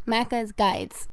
Macca's Guides.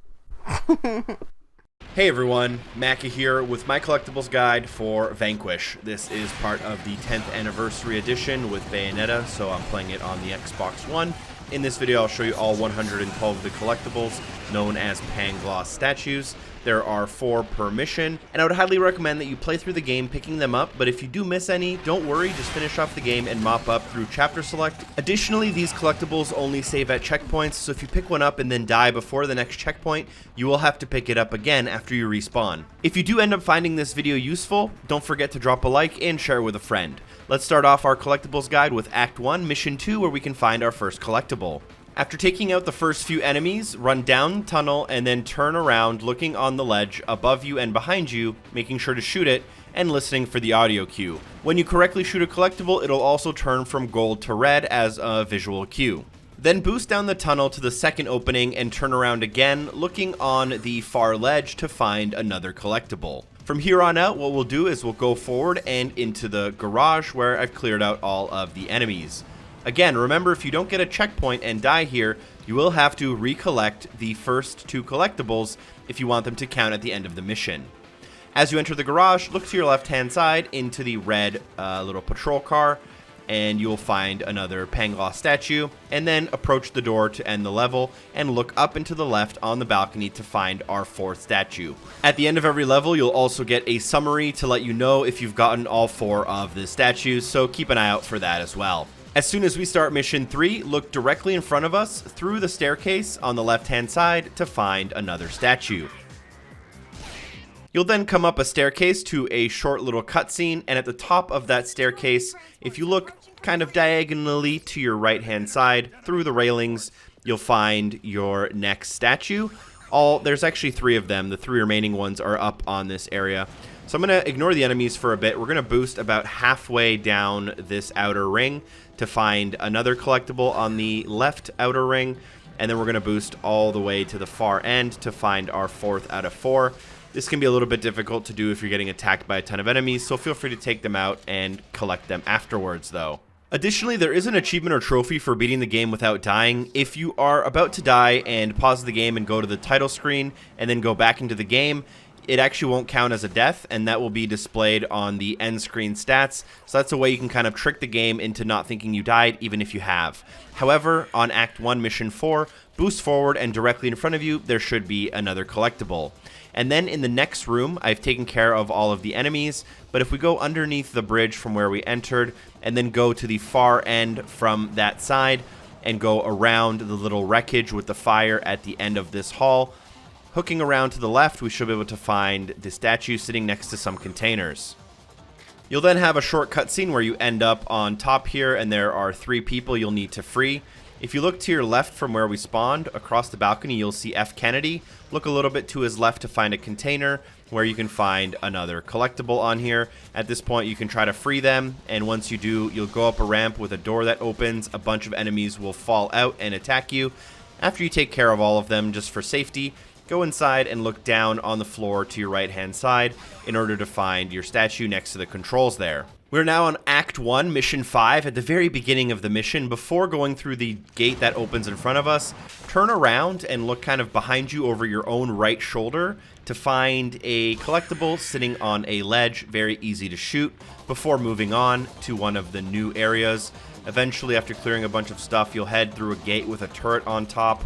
Hey everyone, Macca here with my collectibles guide for Vanquish. This is part of the 10th anniversary edition with Bayonetta, so I'm playing it on the Xbox One. In this video I'll show you all 112 of the collectibles known as Pangloss statues. There are 4 per mission, and I would highly recommend that you play through the game picking them up, but if you do miss any, don't worry, just finish off the game and mop up through chapter select. Additionally, these collectibles only save at checkpoints, so if you pick one up and then die before the next checkpoint, you will have to pick it up again after you respawn. If you do end up finding this video useful, don't forget to drop a like and share with a friend. Let's start off our collectibles guide with Act 1, Mission 2, where we can find our first collectible. After taking out the first few enemies, run down the tunnel and then turn around looking on the ledge above you and behind you, making sure to shoot it and listening for the audio cue. When you correctly shoot a collectible, it'll also turn from gold to red as a visual cue. Then boost down the tunnel to the second opening and turn around again, looking on the far ledge to find another collectible. From here on out, what we'll do is we'll go forward and into the garage where I've cleared out all of the enemies. Again, remember, if you don't get a checkpoint and die here, you will have to recollect the first 2 collectibles if you want them to count at the end of the mission. As you enter the garage, look to your left-hand side into the red little patrol car, and you'll find another Pangloss statue, and then approach the door to end the level, and look up and to the left on the balcony to find our 4th statue. At the end of every level, you'll also get a summary to let you know if you've gotten all 4 of the statues, so keep an eye out for that as well. As soon as we start Mission 3, look directly in front of us through the staircase on the left-hand side to find another statue. You'll then come up a staircase to a short little cutscene, and at the top of that staircase, if you look kind of diagonally to your right-hand side through the railings, you'll find your next statue. There's actually 3 of them. The 3 remaining ones are up on this area. So I'm going to ignore the enemies for a bit. We're going to boost about halfway down this outer ring to find another collectible on the left outer ring, and then we're going to boost all the way to the far end to find our 4th out of 4. This can be a little bit difficult to do if you're getting attacked by a ton of enemies, so feel free to take them out and collect them afterwards though. Additionally, there is an achievement or trophy for beating the game without dying. If you are about to die and pause the game and go to the title screen and then go back into the game, it actually won't count as a death, and that will be displayed on the end screen stats. So that's a way you can kind of trick the game into not thinking you died, even if you have. However, on Act 1, Mission 4, boost forward and directly in front of you, there should be another collectible. And then in the next room, I've taken care of all of the enemies, but if we go underneath the bridge from where we entered, and then go to the far end from that side, and go around the little wreckage with the fire at the end of this hall, hooking around to the left, we should be able to find the statue sitting next to some containers. You'll then have a short cutscene where you end up on top here, and there are 3 people you'll need to free. If you look to your left from where we spawned, across the balcony, you'll see F. Kennedy. Look a little bit to his left to find a container where you can find another collectible on here. At this point, you can try to free them, and once you do, you'll go up a ramp with a door that opens. A bunch of enemies will fall out and attack you. After you take care of all of them, just for safety, go inside and look down on the floor to your right-hand side in order to find your statue next to the controls there. We're now on Act 1, Mission 5, at the very beginning of the mission. Before going through the gate that opens in front of us, turn around and look kind of behind you over your own right shoulder to find a collectible sitting on a ledge, very easy to shoot, before moving on to one of the new areas. Eventually, after clearing a bunch of stuff, you'll head through a gate with a turret on top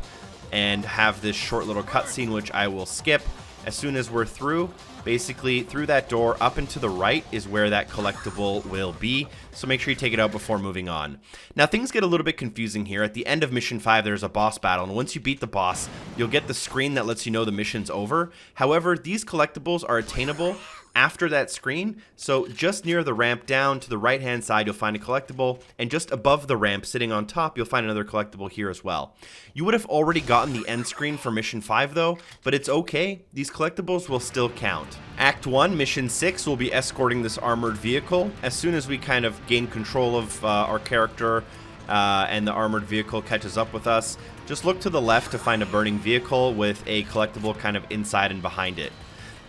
and have this short little cutscene, which I will skip. As soon as we're through, basically through that door up and to the right is where that collectible will be, so make sure you take it out before moving on. Now things get a little bit confusing here. At the end of Mission 5 there's a boss battle, and once you beat the boss, you'll get the screen that lets you know the mission's over. However, these collectibles are attainable after that screen, so just near the ramp down to the right hand side you'll find a collectible, and just above the ramp sitting on top you'll find another collectible here as well. You would have already gotten the end screen for Mission 5 though, but it's okay, these collectibles will still count. Act 1, Mission 6 will be escorting this armored vehicle. As soon as we kind of gain control of our character and the armored vehicle catches up with us, just look to the left to find a burning vehicle with a collectible kind of inside and behind it.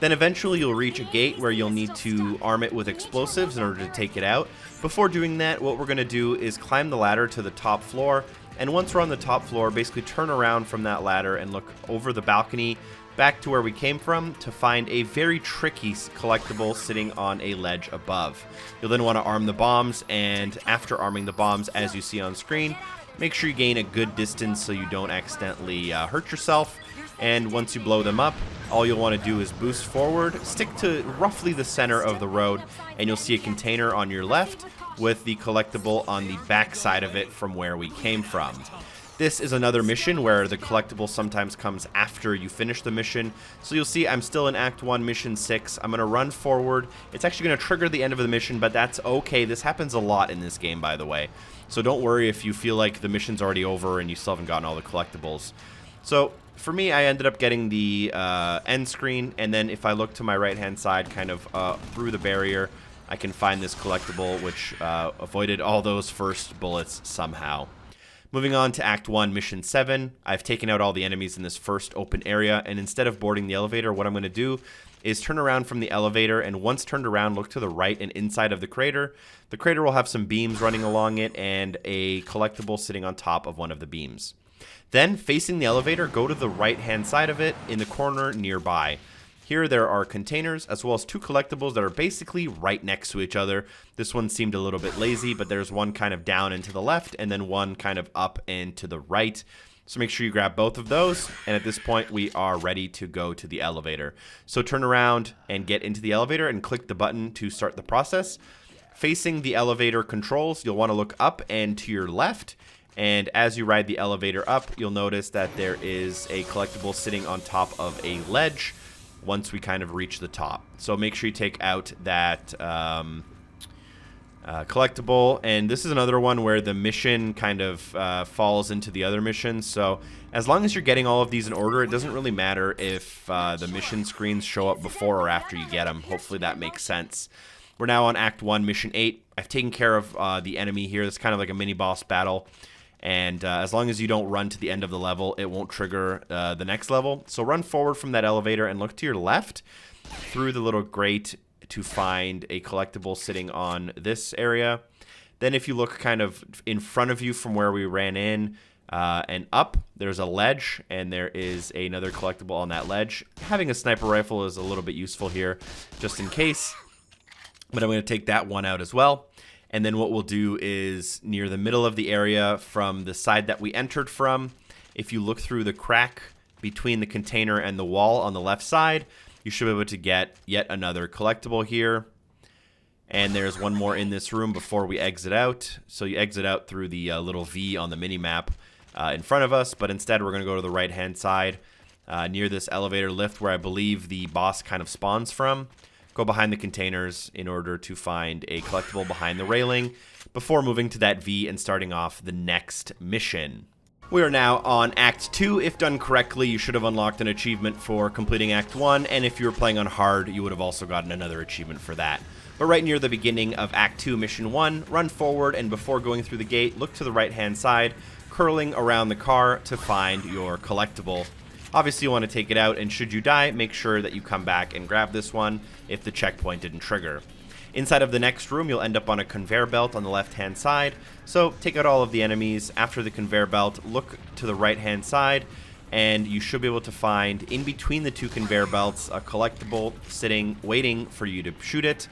Then eventually you'll reach a gate where you'll need to arm it with explosives in order to take it out. Before doing that, what we're going to do is climb the ladder to the top floor And once we're on the top floor, basically turn around from that ladder and look over the balcony back to where we came from to find a very tricky collectible sitting on a ledge above. You'll then want to arm the bombs, and after arming the bombs, as you see on screen, make sure you gain a good distance so you don't accidentally hurt yourself. And once you blow them up, all you'll want to do is boost forward, stick to roughly the center of the road, and you'll see a container on your left with the collectible on the back side of it from where we came from. This is another mission where the collectible sometimes comes after you finish the mission. So you'll see I'm still in Act 1, Mission 6. I'm going to run forward. It's actually going to trigger the end of the mission, but that's okay. This happens a lot in this game, by the way. So don't worry if you feel like the mission's already over and you still haven't gotten all the collectibles. So for me, I ended up getting the end screen, and then if I look to my right-hand side, kind of through the barrier, I can find this collectible, which avoided all those first bullets somehow. Moving on to Act 1, Mission 7, I've taken out all the enemies in this first open area, and instead of boarding the elevator, what I'm going to do is turn around from the elevator, and once turned around, look to the right and inside of the crater. The crater will have some beams running along it and a collectible sitting on top of one of the beams. Then, facing the elevator, go to the right-hand side of it in the corner nearby. Here there are containers as well as two collectibles that are basically right next to each other. This one seemed a little bit lazy, but there's one kind of down and to the left and then one kind of up and to the right. So make sure you grab both of those, and at this point we are ready to go to the elevator. So turn around and get into the elevator and click the button to start the process. Facing the elevator controls, you'll want to look up and to your left. And as you ride the elevator up, you'll notice that there is a collectible sitting on top of a ledge once we kind of reach the top. So make sure you take out that collectible. And this is another one where the mission kind of falls into the other mission. So as long as you're getting all of these in order, it doesn't really matter if the mission screens show up before or after you get them. Hopefully that makes sense. We're now on Act 1, Mission 8. I've taken care of the enemy here. It's kind of like a mini boss battle. And as long as you don't run to the end of the level, it won't trigger the next level. So run forward from that elevator and look to your left through the little grate to find a collectible sitting on this area. Then if you look kind of in front of you from where we ran in and up, there's a ledge, and there is another collectible on that ledge. Having a sniper rifle is a little bit useful here, just in case. But I'm going to take that one out as well. And then what we'll do is near the middle of the area from the side that we entered from, if you look through the crack between the container and the wall on the left side, you should be able to get yet another collectible here. And there's one more in this room before we exit out. So you exit out through the little V on the mini-map in front of us, but instead we're going to go to the right-hand side near this elevator lift where I believe the boss kind of spawns from. Go behind the containers in order to find a collectible behind the railing before moving to that V and starting off the next mission. We are now on Act 2. If done correctly, you should have unlocked an achievement for completing Act 1, and if you were playing on hard, you would have also gotten another achievement for that. But right near the beginning of Act 2, Mission 1, run forward, and before going through the gate, look to the right-hand side, curling around the car to find your collectible. Obviously, you want to take it out, and should you die, make sure that you come back and grab this one if the checkpoint didn't trigger. Inside of the next room, you'll end up on a conveyor belt on the left-hand side, so take out all of the enemies. After the conveyor belt, look to the right-hand side, and you should be able to find, in between the two conveyor belts, a collectible sitting, waiting for you to shoot it.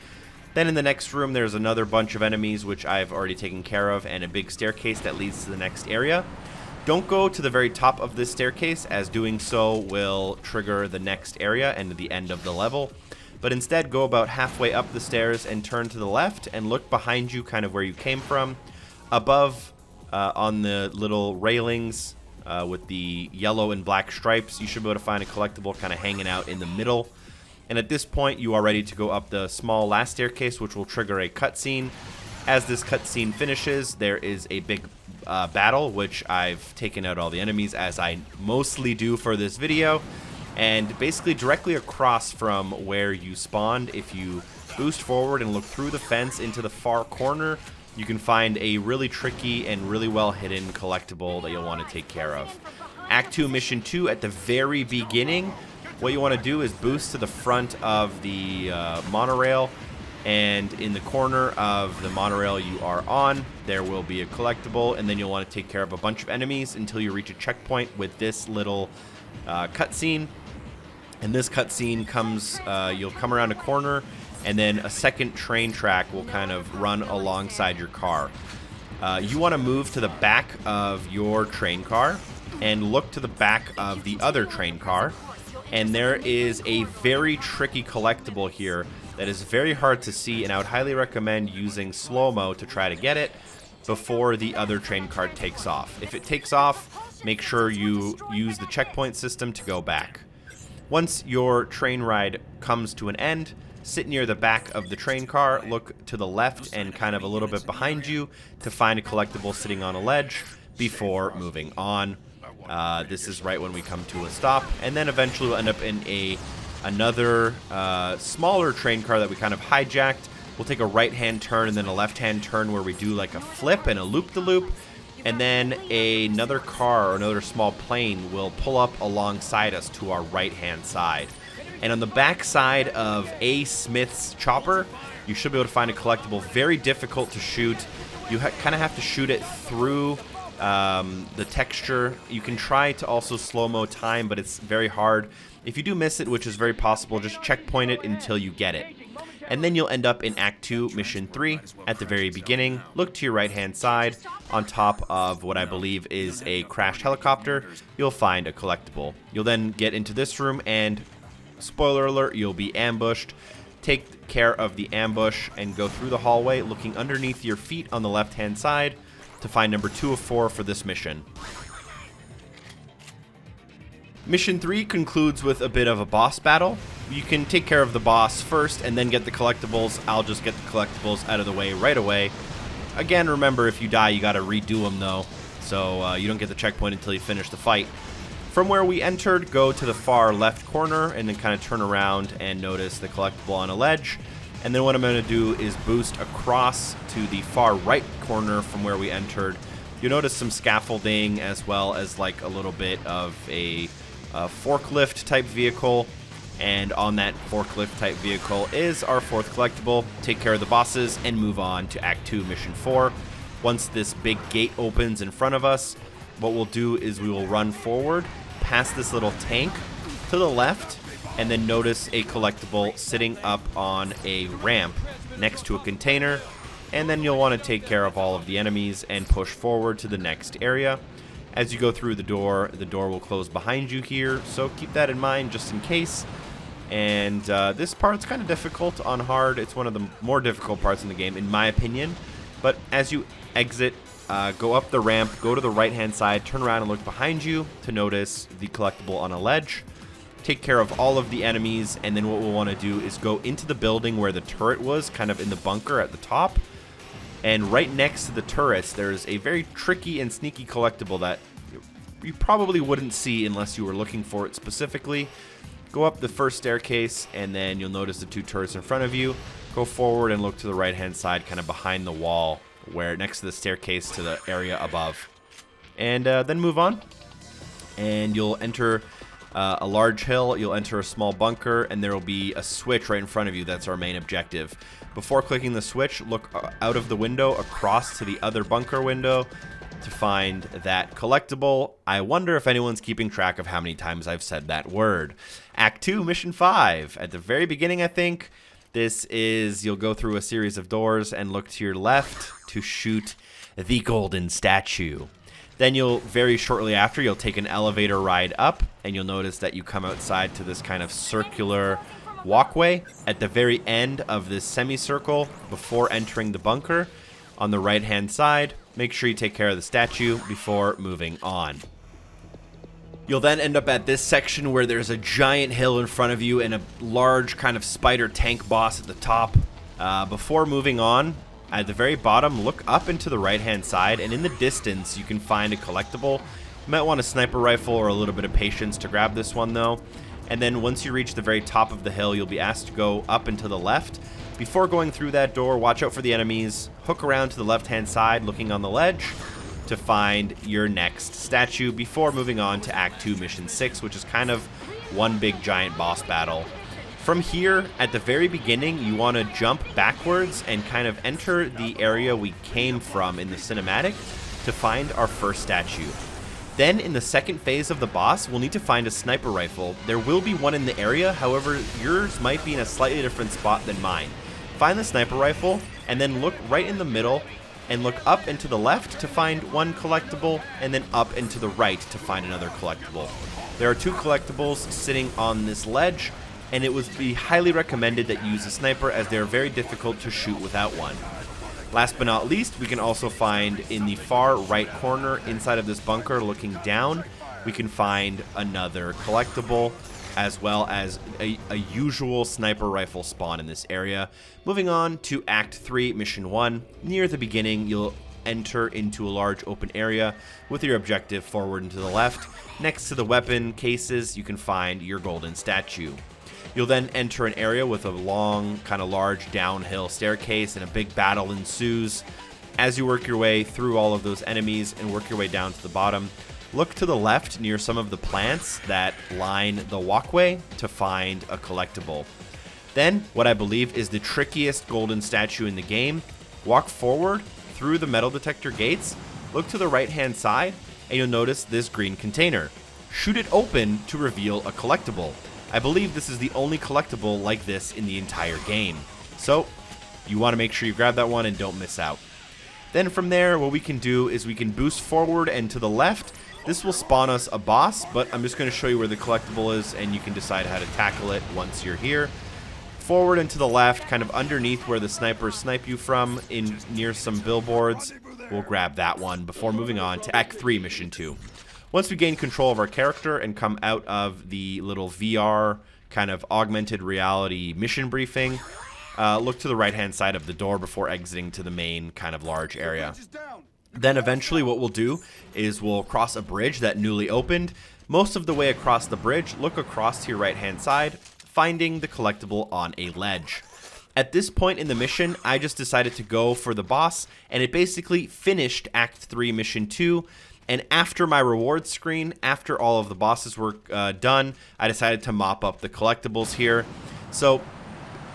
Then in the next room, there's another bunch of enemies, which I've already taken care of, and a big staircase that leads to the next area. Don't go to the very top of this staircase, as doing so will trigger the next area and the end of the level. But instead, go about halfway up the stairs and turn to the left and look behind you, kind of where you came from. Above, on the little railings with the yellow and black stripes, you should be able to find a collectible kind of hanging out in the middle. And at this point, you are ready to go up the small last staircase, which will trigger a cutscene. As this cutscene finishes, there is a big battle, which I've taken out all the enemies, as I mostly do for this video. And basically directly across from where you spawned, if you boost forward and look through the fence into the far corner, you can find a really tricky and really well hidden collectible that you'll want to take care of. Act 2, Mission 2, at the very beginning, what you want to do is boost to the front of the monorail And in the corner of the monorail you are on, there will be a collectible, and then you'll want to take care of a bunch of enemies until you reach a checkpoint with this little cutscene. And this cutscene comes, you'll come around a corner, and then a second train track will kind of run alongside your car. You want to move to the back of your train car and look to the back of the other train car. And there is a very tricky collectible here that is very hard to see, and I would highly recommend using slow-mo to try to get it before the other train car takes off. If it takes off, make sure you use the checkpoint system to go back. Once your train ride comes to an end, sit near the back of the train car, look to the left and kind of a little bit behind you to find a collectible sitting on a ledge before moving on. This is right when we come to a stop, and then eventually we'll end up in another smaller train car that we kind of hijacked. We'll take a right-hand turn and then a left-hand turn where we do like a flip and a loop-de-loop, and then another car or another small plane will pull up alongside us to our right-hand side. And on the back side of A. Smith's chopper, you should be able to find a collectible. Very difficult to shoot. You kind of have to shoot it through the texture. You can try to also slow-mo time, but it's very hard. If you do miss it, which is very possible, just checkpoint it until you get it. And then you'll end up in Act 2, Mission 3, at the very beginning. Look to your right-hand side. On top of what I believe is a crashed helicopter, you'll find a collectible. You'll then get into this room and, spoiler alert, you'll be ambushed. Take care of the ambush and go through the hallway, looking underneath your feet on the left-hand side to find number 2 of 4 for this mission. Mission 3 concludes with a bit of a boss battle. You can take care of the boss first and then get the collectibles. I'll just get the collectibles out of the way right away. Again, remember, if you die, you gotta redo them though, so you don't get the checkpoint until you finish the fight. From where we entered, go to the far left corner and then kind of turn around and notice the collectible on a ledge. And then what I'm going to do is boost across to the far right corner from where we entered. You'll notice some scaffolding as well as like a little bit of a forklift type vehicle. And on that forklift type vehicle is our 4th collectible. Take care of the bosses and move on to Act 2, Mission 4. Once this big gate opens in front of us, what we'll do is we will run forward past this little tank to the left, and then notice a collectible sitting up on a ramp next to a container, and then you'll want to take care of all of the enemies and push forward to the next area. As you go through the door will close behind you here, so keep that in mind just in case. And this part's kind of difficult on hard. It's one of the more difficult parts in the game, in my opinion. But as you exit, go up the ramp, go to the right-hand side, turn around and look behind you to notice the collectible on a ledge. Take care of all of the enemies, and then what we'll want to do is go into the building where the turret was, kind of in the bunker at the top. And right next to the turrets, there's a very tricky and sneaky collectible that you probably wouldn't see unless you were looking for it specifically. Go up the first staircase, and then you'll notice the 2 turrets in front of you. Go forward and look to the right-hand side, kind of behind the wall, where next to the staircase to the area above. And then move on, and you'll enter a large hill, you'll enter a small bunker, and there will be a switch right in front of you. That's our main objective. Before clicking the switch, look out of the window across to the other bunker window to find that collectible. I wonder if anyone's keeping track of how many times I've said that word. Act 2, Mission 5. At the very beginning, I think, this is, you'll go through a series of doors and look to your left to shoot the golden statue. Then you'll, very shortly after, you'll take an elevator ride up, and you'll notice that you come outside to this kind of circular walkway at the very end of this semicircle before entering the bunker. On the right-hand side, make sure you take care of the statue before moving on. You'll then end up at this section where there's a giant hill in front of you and a large kind of spider tank boss at the top. Before moving on, at the very bottom, look up and to the right-hand side, and in the distance, you can find a collectible. You might want a sniper rifle or a little bit of patience to grab this one, though. And then once you reach the very top of the hill, you'll be asked to go up and to the left. Before going through that door, watch out for the enemies. Hook around to the left-hand side, looking on the ledge, to find your next statue before moving on to Act 2, Mission 6, which is kind of one big giant boss battle. From here, at the very beginning, you want to jump backwards and kind of enter the area we came from in the cinematic to find our first statue. Then, in the second phase of the boss, we'll need to find a sniper rifle. There will be one in the area, however, yours might be in a slightly different spot than mine. Find the sniper rifle, and then look right in the middle, and look up and to the left to find one collectible, and then up and to the right to find another collectible. There are 2 collectibles sitting on this ledge, and it would be highly recommended that you use a sniper as they are very difficult to shoot without one. Last but not least, we can also find in the far right corner inside of this bunker looking down, we can find another collectible as well as a usual sniper rifle spawn in this area. Moving on to Act 3, Mission 1. Near the beginning, you'll enter into a large open area with your objective forward and to the left. Next to the weapon cases, you can find your golden statue. You'll then enter an area with a long, kind of large downhill staircase, and a big battle ensues. As you work your way through all of those enemies and work your way down to the bottom, look to the left near some of the plants that line the walkway to find a collectible. Then, what I believe is the trickiest golden statue in the game, walk forward through the metal detector gates, look to the right-hand side, and you'll notice this green container. Shoot it open to reveal a collectible. I believe this is the only collectible like this in the entire game. So, you want to make sure you grab that one and don't miss out. Then from there, what we can do is we can boost forward and to the left. This will spawn us a boss, but I'm just going to show you where the collectible is and you can decide how to tackle it once you're here. Forward and to the left, kind of underneath where the snipers snipe you from, in near some billboards. We'll grab that one before moving on to Act 3, Mission 2. Once we gain control of our character and come out of the little VR kind of augmented reality mission briefing, look to the right-hand side of the door before exiting to the main kind of large area. Then eventually what we'll do is we'll cross a bridge that newly opened. Most of the way across the bridge, look across to your right-hand side, finding the collectible on a ledge. At this point in the mission, I just decided to go for the boss, and it basically finished Act 3, Mission 2. And after my reward screen, after all of the bosses were done, I decided to mop up the collectibles here. So,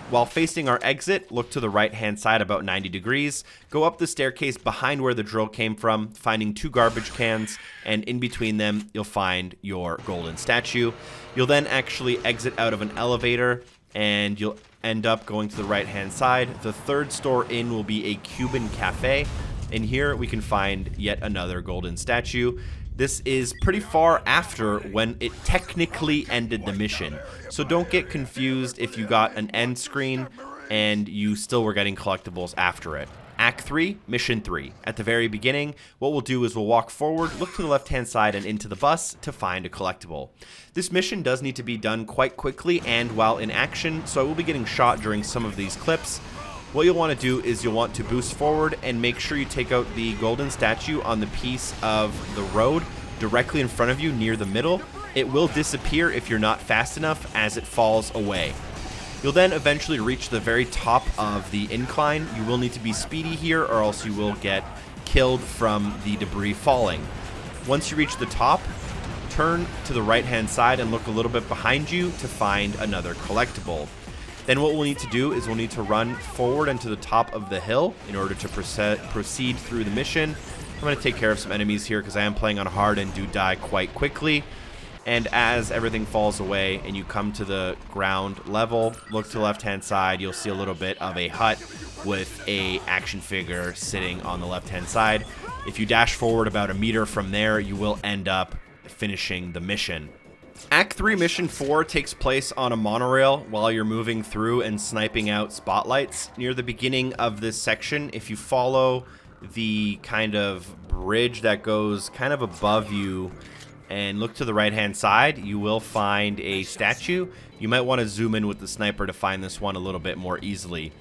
while facing our exit, look to the right-hand side about 90 degrees, go up the staircase behind where the drill came from, finding 2 garbage cans, and in between them, you'll find your golden statue. You'll then actually exit out of an elevator, and you'll end up going to the right-hand side. The third store in will be a Cuban cafe. And here we can find yet another golden statue. This is pretty far after when it technically ended the mission. So don't get confused if you got an end screen and you still were getting collectibles after it. Act 3, Mission 3. At the very beginning, what we'll do is we'll walk forward, look to the left-hand side and into the bus to find a collectible. This mission does need to be done quite quickly and while in action, so I will be getting shot during some of these clips. What you'll want to do is you'll want to boost forward and make sure you take out the golden statue on the piece of the road directly in front of you near the middle. It will disappear if you're not fast enough as it falls away. You'll then eventually reach the very top of the incline. You will need to be speedy here or else you will get killed from the debris falling. Once you reach the top, turn to the right-hand side and look a little bit behind you to find another collectible. Then what we'll need to do is we'll need to run forward and to the top of the hill in order to proceed through the mission. I'm going to take care of some enemies here because I am playing on hard and do die quite quickly. And as everything falls away and you come to the ground level, look to the left-hand side, you'll see a little bit of a hut with a action figure sitting on the left-hand side. If you dash forward about a meter from there, you will end up finishing the mission. Act 3, Mission 4 takes place on a monorail while you're moving through and sniping out spotlights. Near the beginning of this section, if you follow the kind of bridge that goes kind of above you and look to the right-hand side, you will find a statue. You might want to zoom in with the sniper to find this one a little bit more easily.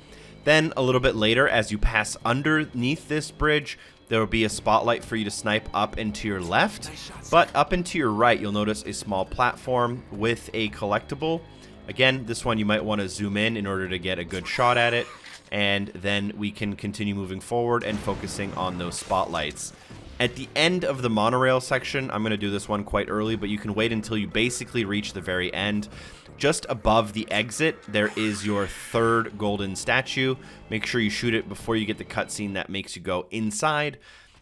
Then, a little bit later, as you pass underneath this bridge, there will be a spotlight for you to snipe up and to your left, but up and to your right, you'll notice a small platform with a collectible. Again, this one you might want to zoom in order to get a good shot at it, and then we can continue moving forward and focusing on those spotlights. At the end of the monorail section, I'm going to do this one quite early, but you can wait until you basically reach the very end. Just above the exit, there is your third golden statue. Make sure you shoot it before you get the cutscene that makes you go inside.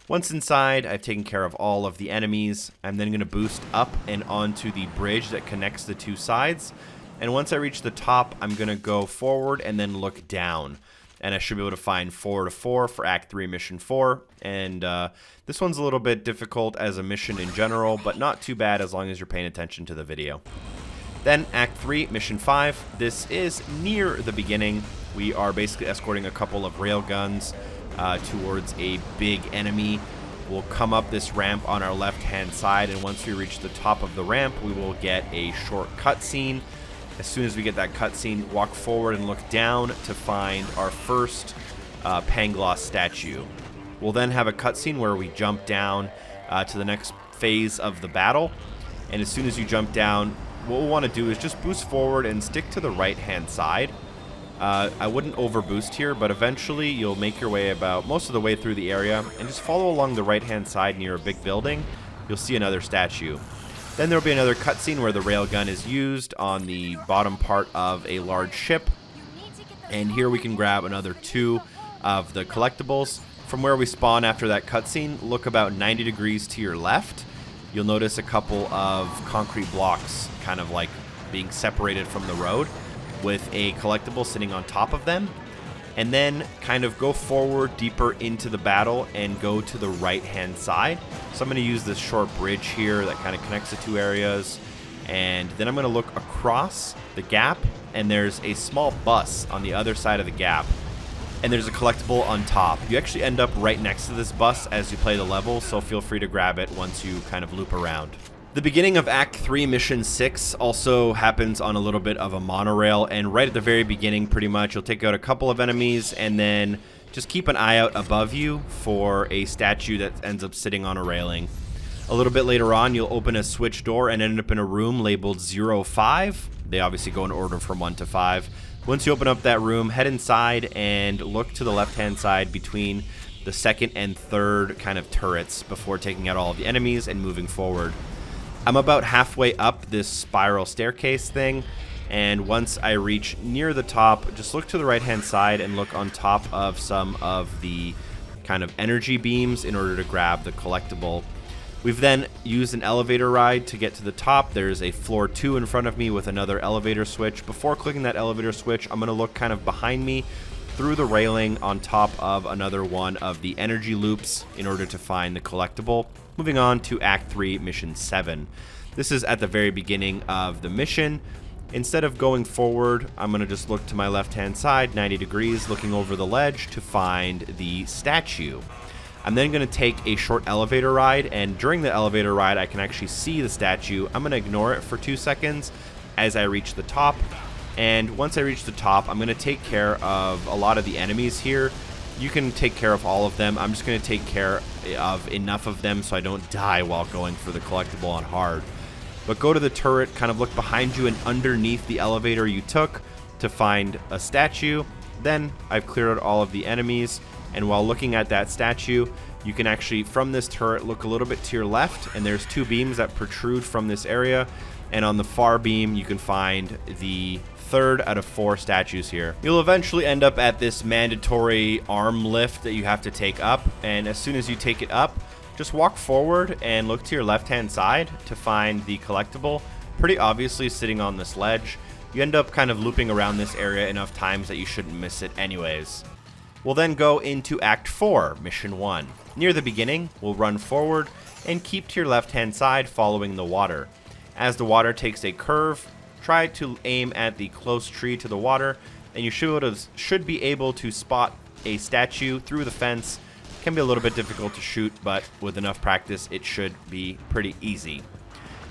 Once inside, I've taken care of all of the enemies. I'm then going to boost up and onto the bridge that connects the two sides. And once I reach the top, I'm going to go forward and then look down. And I should be able to find 4 to 4 for Act 3, Mission 4. And this one's a little bit difficult as a mission in general, but not too bad as long as you're paying attention to the video. Then Act 3, Mission 5. This is near the beginning. We are basically escorting a couple of railguns towards a big enemy. We'll come up this ramp on our left-hand side, and once we reach the top of the ramp, we will get a short cutscene. As soon as we get that cutscene, walk forward and look down to find our first Pangloss statue. We'll then have a cutscene where we jump down to the next phase of the battle. And as soon as you jump down, what we'll want to do is just boost forward and stick to the right-hand side. I wouldn't overboost here, but eventually you'll make your way about most of the way through the area, and just follow along the right-hand side near a big building. You'll see another statue. Then there will be another cutscene where the railgun is used on the bottom part of a large ship. And here we can grab another 2 of the collectibles. From where we spawn after that cutscene, look about 90 degrees to your left. You'll notice a couple of concrete blocks kind of like being separated from the road with a collectible sitting on top of them. And then kind of go forward deeper into the battle and go to the right-hand side. So I'm going to use this short bridge here that kind of connects the two areas. And then I'm going to look across the gap, and there's a small bus on the other side of the gap. And there's a collectible on top. You actually end up right next to this bus as you play the level, so feel free to grab it once you kind of loop around. The beginning of Act 3, Mission 6 also happens on a little bit of a monorail, and right at the very beginning, pretty much, you'll take out a couple of enemies, and then just keep an eye out above you for a statue that ends up sitting on a railing. A little bit later on, you'll open a switch door and end up in a room labeled 05. They obviously go in order from 1 to 5. Once you open up that room, head inside and look to the left-hand side between the second and third kind of turrets before taking out all of the enemies and moving forward. I'm about halfway up this spiral staircase thing, and once I reach near the top, just look to the right-hand side and look on top of some of the kind of energy beams in order to grab the collectible. We've then used an elevator ride to get to the top. There's a floor 2 in front of me with another elevator switch. Before clicking that elevator switch, I'm going to look kind of behind me through the railing on top of another one of the energy loops in order to find the collectible. Moving on to Act 3, Mission 7. This is at the very beginning of the mission. Instead of going forward, I'm going to just look to my left-hand side, 90 degrees, looking over the ledge to find the statue. I'm then going to take a short elevator ride, and during the elevator ride, I can actually see the statue. I'm going to ignore it for 2 seconds as I reach the top. And once I reach the top, I'm going to take care of a lot of the enemies here. You can take care of all of them. I'm just going to take care of enough of them so I don't die while going for the collectible on hard. But go to the turret, kind of look behind you and underneath the elevator you took to find a statue. Then I've cleared out all of the enemies, and while looking at that statue, you can actually, from this turret, look a little bit to your left, and there's 2 beams that protrude from this area, and on the far beam you can find the 3rd out of 4 statues here. You'll eventually end up at this mandatory arm lift that you have to take up, and as soon as you take it up, just walk forward and look to your left-hand side to find the collectible, pretty obviously sitting on this ledge. You end up kind of looping around this area enough times that you shouldn't miss it anyways. We'll then go into Act 4, Mission 1. Near the beginning, we'll run forward and keep to your left-hand side following the water. As the water takes a curve, try to aim at the close tree to the water, and you should be able to spot a statue through the fence. Can be a little bit difficult to shoot, but with enough practice, it should be pretty easy.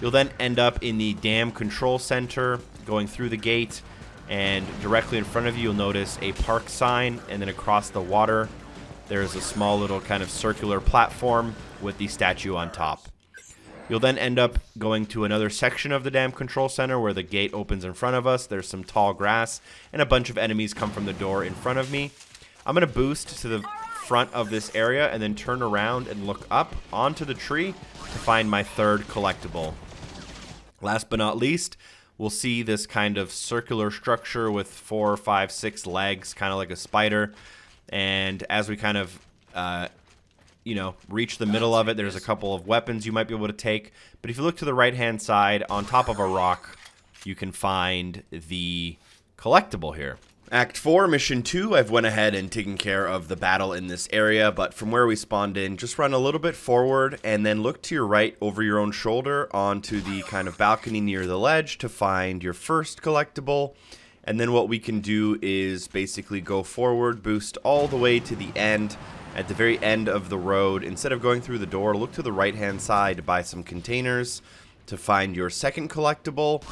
You'll then end up in the dam control center, going through the gate, and directly in front of you, you'll notice a park sign, and then across the water, there's a small little kind of circular platform with the statue on top. You'll then end up going to another section of the dam control center where the gate opens in front of us. There's some tall grass, and a bunch of enemies come from the door in front of me. I'm going to boost to the front of this area and then turn around and look up onto the tree to find my third collectible. Last but not least, we'll see this kind of circular structure with 4, 5, 6 legs, kind of like a spider. And as we kind of, reach the middle of it, there's a couple of weapons you might be able to take. But if you look to the right-hand side, on top of a rock, you can find the collectible here. Act 4, Mission 2, I've went ahead and taken care of the battle in this area, but from where we spawned in, just run a little bit forward and then look to your right over your own shoulder onto the kind of balcony near the ledge to find your first collectible. And then what we can do is basically go forward, boost all the way to the end. At the very end of the road, instead of going through the door, look to the right-hand side by some containers to find your second collectible.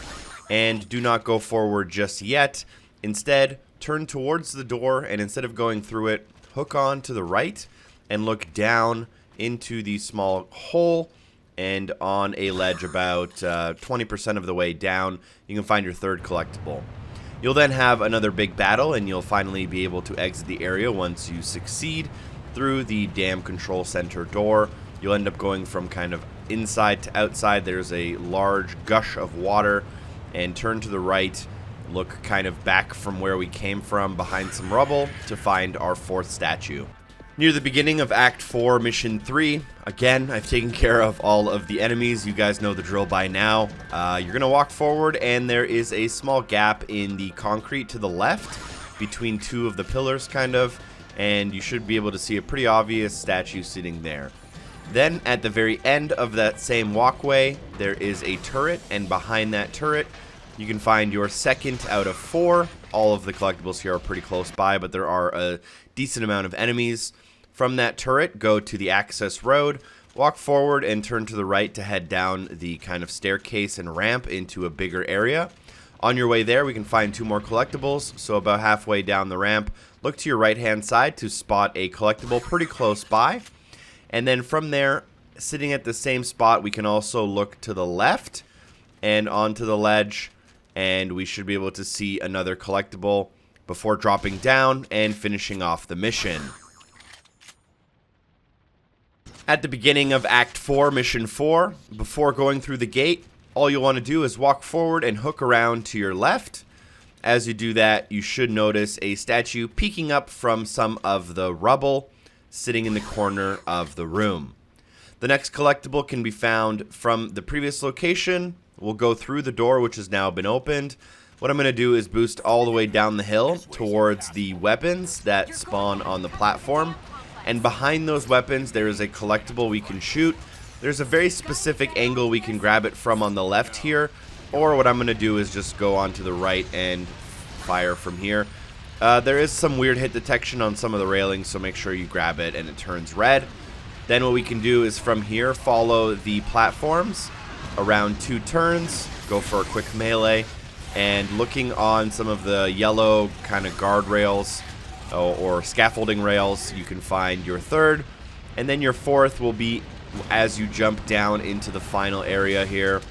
And do not go forward just yet. Instead, turn towards the door, and instead of going through it, hook on to the right and look down into the small hole, and on a ledge about 20% of the way down, you can find your third collectible. You'll then have another big battle, and you'll finally be able to exit the area once you succeed through the dam control center door. You'll end up going from kind of inside to outside. There's a large gush of water, and turn to the right, look kind of back from where we came from behind some rubble to find our fourth statue. Near the beginning of Act 4, Mission 3, again, I've taken care of all of the enemies. You guys know the drill by now. You're going to walk forward, and there is a small gap in the concrete to the left between two of the pillars, kind of, and you should be able to see a pretty obvious statue sitting there. Then, at the very end of that same walkway, there is a turret, and behind that turret, you can find your second out of 4. All of the collectibles here are pretty close by, but there are a decent amount of enemies. From that turret, go to the access road, walk forward, and turn to the right to head down the kind of staircase and ramp into a bigger area. On your way there, we can find 2 more collectibles, so about halfway down the ramp, look to your right-hand side to spot a collectible pretty close by. And then from there, sitting at the same spot, we can also look to the left and onto the ledge, and we should be able to see another collectible before dropping down and finishing off the mission. At the beginning of Act 4, Mission 4, before going through the gate, all you'll want to do is walk forward and hook around to your left. As you do that, you should notice a statue peeking up from some of the rubble sitting in the corner of the room. The next collectible can be found from the previous location. We'll go through the door, which has now been opened. What I'm going to do is boost all the way down the hill towards the weapons that spawn on the platform. And behind those weapons, there is a collectible we can shoot. There's a very specific angle we can grab it from on the left here. Or what I'm going to do is just go on to the right and fire from here. There is some weird hit detection on some of the railings, so make sure you grab it and it turns red. Then what we can do is from here, follow the platforms around 2 turns, go for a quick melee, and looking on some of the yellow kind of guardrails or scaffolding rails, you can find your third. And then your fourth will be as you jump down into the final area here.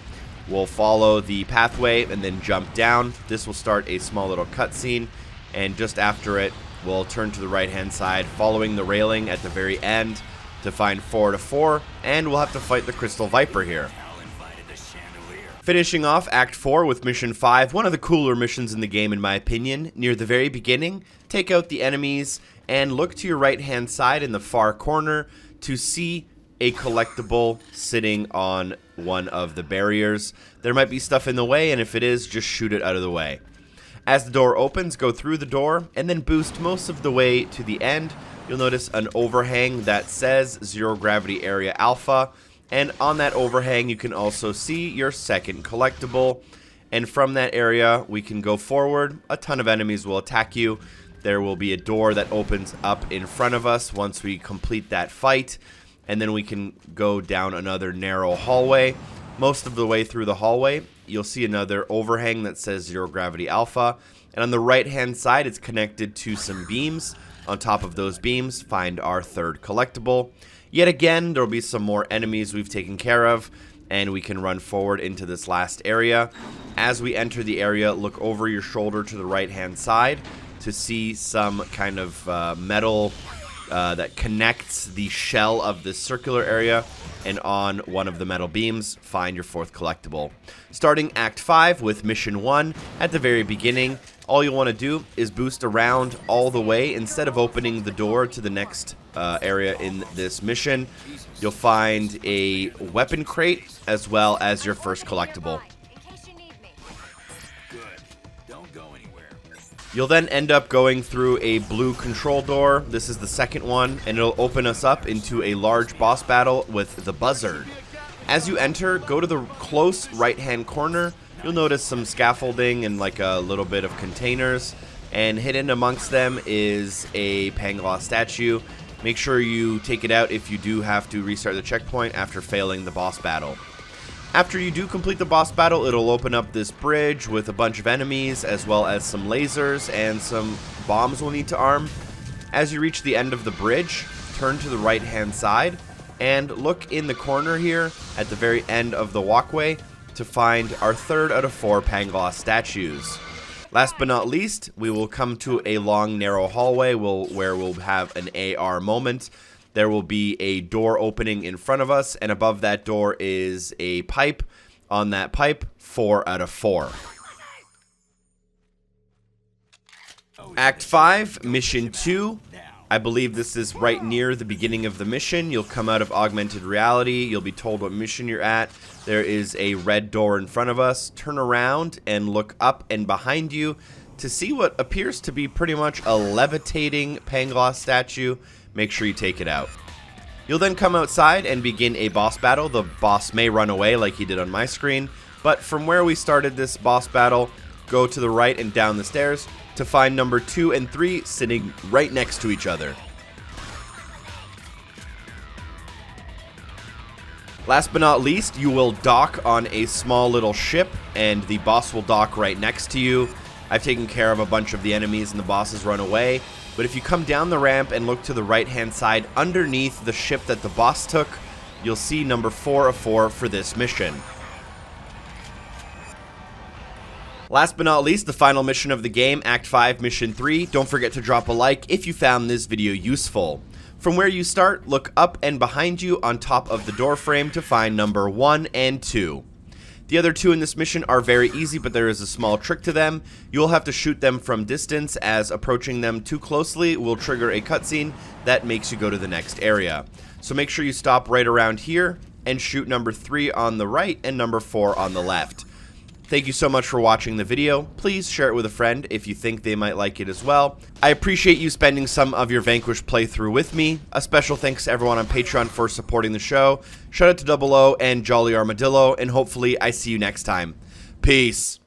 We'll follow the pathway and then jump down. This will start a small little cutscene, and just after it, we'll turn to the right-hand side, following the railing at the very end to find 4 to 4, and we'll have to fight the Crystal Viper here. Finishing off Act 4 with Mission 5, one of the cooler missions in the game in my opinion. Near the very beginning, take out the enemies and look to your right-hand side in the far corner to see a collectible sitting on one of the barriers. There might be stuff in the way, and if it is, just shoot it out of the way. As the door opens, go through the door and then boost most of the way to the end. You'll notice an overhang that says Zero Gravity Area Alpha. And on that overhang, you can also see your second collectible. And from that area, we can go forward. A ton of enemies will attack you. There will be a door that opens up in front of us once we complete that fight. And then we can go down another narrow hallway. Most of the way through the hallway, you'll see another overhang that says Zero Gravity Alpha. And on the right-hand side, it's connected to some beams. On top of those beams, find our third collectible. Yet again, there will be some more enemies we've taken care of, and we can run forward into this last area. As we enter the area, look over your shoulder to the right-hand side to see some kind of metal that connects the shell of this circular area, and on one of the metal beams, find your 4th collectible. Starting Act 5 with Mission 1, at the very beginning, all you'll want to do is boost around all the way. Instead of opening the door to the next area in this mission, you'll find a weapon crate as well as your first collectible. You'll then end up going through a blue control door. This is the second one, and it'll open us up into a large boss battle with the Buzzard. As you enter, go to the close right-hand corner. You'll notice some scaffolding and like a little bit of containers, and hidden amongst them is a Pangloss statue. Make sure you take it out if you do have to restart the checkpoint after failing the boss battle. After you do complete the boss battle, it'll open up this bridge with a bunch of enemies, as well as some lasers and some bombs we'll need to arm. As you reach the end of the bridge, turn to the right-hand side, and look in the corner here at the very end of the walkway to find our 3rd out of 4 Pangloss statues. Last but not least, we will come to a long, narrow hallway where we'll have an AR moment. There will be a door opening in front of us, and above that door is a pipe. On that pipe, 4 out of 4. Act 5, Mission 2. I believe this is right near the beginning of the mission. You'll come out of augmented reality. You'll be told what mission you're at. There is a red door in front of us. Turn around and look up and behind you to see what appears to be pretty much a levitating Pangloss statue. Make sure you take it out. You'll then come outside and begin a boss battle. The boss may run away like he did on my screen, but from where we started this boss battle, go to the right and down the stairs to find number 2 and 3 sitting right next to each other. Last but not least, you will dock on a small little ship, and the boss will dock right next to you. I've taken care of a bunch of the enemies and the bosses run away. But if you come down the ramp and look to the right-hand side underneath the ship that the boss took, you'll see number 4 of 4 for this mission. Last but not least, the final mission of the game, Act 5, Mission 3. Don't forget to drop a like if you found this video useful. From where you start, look up and behind you on top of the door frame to find number 1 and 2. The other 2 in this mission are very easy, but there is a small trick to them. You'll have to shoot them from distance, as approaching them too closely will trigger a cutscene that makes you go to the next area. So make sure you stop right around here and shoot number 3 on the right and number 4 on the left. Thank you so much for watching the video. Please share it with a friend if you think they might like it as well. I appreciate you spending some of your Vanquish playthrough with me. A special thanks to everyone on Patreon for supporting the show. Shout out to Double O and Jolly Armadillo, and hopefully I see you next time. Peace.